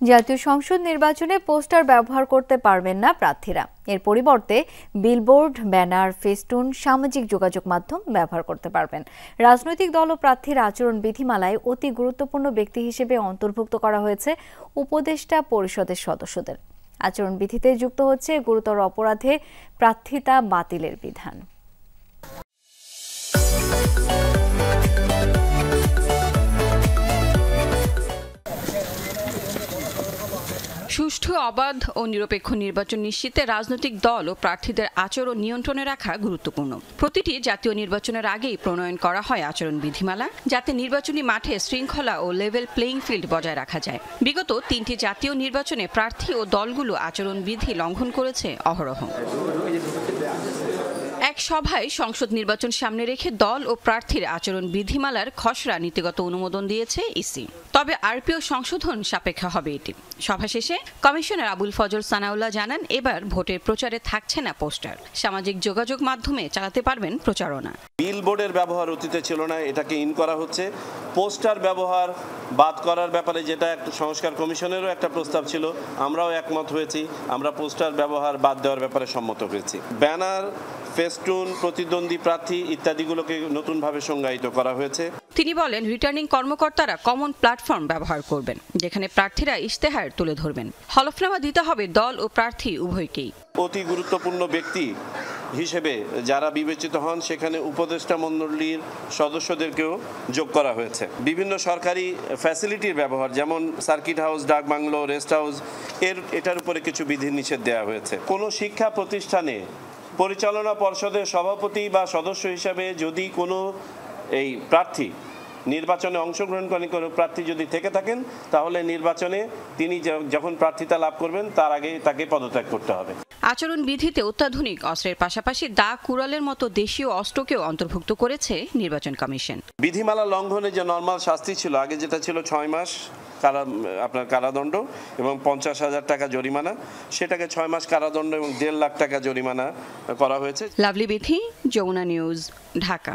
জাতীয় সংসদ নির্বাচনে পোস্টার ব্যবহার করতে পারবেন না প্রার্থীরা। এর পরিবর্তে বিলবোর্ড, ব্যানার, ফেস্টুন, সামাজিক যোগাযোগ মাধ্যম ব্যবহার করতে পারবেন। রাজনৈতিক দল ও প্রার্থীর আচরণ বিধিমালায় অতি গুরুত্বপূর্ণ ব্যক্তি হিসেবে অন্তর্ভুক্ত করা হয়েছে উপদেষ্টা পরিষদের সদস্যদের। আচরণবিধিতে যুক্ত হচ্ছে গুরুতর অপরাধে প্রার্থিতা বাতিলের বিধান। সুষ্ঠু, অবাধ ও নিরপেক্ষ নির্বাচন নিশ্চিতে রাজনৈতিক দল ও প্রার্থীদের আচরণ নিয়ন্ত্রণে রাখা গুরুত্বপূর্ণ। প্রতিটি জাতীয় নির্বাচনের আগেই প্রণয়ন করা হয় আচরণ বিধিমালা, যাতে নির্বাচনী মাঠে শৃঙ্খলা ও লেভেল প্লেইং ফিল্ড বজায় রাখা যায়। বিগত 3টি জাতীয় নির্বাচনে প্রার্থী ও দলগুলো আচরণ বিধি লঙ্ঘন করেছে অহরহ। এক সভায় সংসদ নির্বাচন সামনে রেখে দল ও প্রার্থীর আচরণ বিধিমালার খসড়া নীতিগত অনুমোদন দিয়েছে ইসি। তবে আরপিও সংশোধন সাপেক্ষ হবে এটি। সভা শেষে কমিশনার আবুল ফজল সানাউল্লাহ জানান, এবার ভোটের প্রচারে থাকছে না পোস্টার, সামাজিক যোগাযোগ মাধ্যমে চালাতে পারবেন প্রচারণা। বিলবোর্ডের ব্যবহার অতীতে ছিল না, এটাকে ইন করা হচ্ছে। পোস্টার ব্যবহার বাদ করার ব্যাপারে যেটা একটা সংস্কার কমিশনেরও একটা প্রস্তাব ছিল, আমরাও একমত হয়েছি। আমরা পোস্টার ব্যবহার বাদ দেওয়ার ব্যাপারে সম্মত হয়েছি। ব্যানার, ফেস্টুন, প্রতিদ্বন্দ্বী প্রার্থী ইত্যাদিগুলোকে নতুনভাবে সংজ্ঞায়িত করা হয়েছে। তিনি বলেন, রিটার্নিং কর্মকর্তারা কমন প্ল্যাটফর্ম ব্যবহার করবেন, যেখানে প্রার্থীরা ইশতেহার তুলে ধরবেন। হলফনামা দিতে হবে দল ও প্রার্থী উভয়কেই। অতি গুরুত্বপূর্ণ ব্যক্তি হিসেবে যারা বিবেচিত হন, সেখানে উপদেষ্টা মণ্ডলীর সদস্যদেরকেও যোগ করা হয়েছে। বিভিন্ন সরকারি ফ্যাসিলিটির ব্যবহার, যেমন সার্কিট হাউস, ডাক বাংলো, রেস্ট হাউস, এটার উপরে কিছু বিধিনিষেধ দেওয়া হয়েছে। কোনো শিক্ষা প্রতিষ্ঠানে পরিচালনা পর্ষদের সভাপতি বা সদস্য হিসাবে যদি কোনো এই প্রার্থী নির্বাচনে অংশগ্রহণ করেন, কোনো প্রার্থী যদি থেকে থাকেন, তাহলে নির্বাচনে তিনি যখন প্রার্থিতা লাভ করবেন তার আগে তাকে পদত্যাগ করতে হবে। আচরণ বিধিতে অত্যাধুনিক অস্ত্রের পাশাপাশি দা, কুড়ালের মতো দেশীয় অস্ত্রকেও অন্তর্ভুক্ত করেছে নির্বাচন কমিশন। বিধিমালা লঙ্ঘনে যে নর্মাল শাস্তি ছিল আগে, যেটা ছিল 6 মাস কারাদণ্ড এবং 50,000 টাকা জরিমানা, সেটাকে 6 মাস কারাদণ্ড এবং 1.5 লাখ টাকা জরিমানা করা হয়েছে। লাভলি বিথি, যমুনা নিউজ, ঢাকা।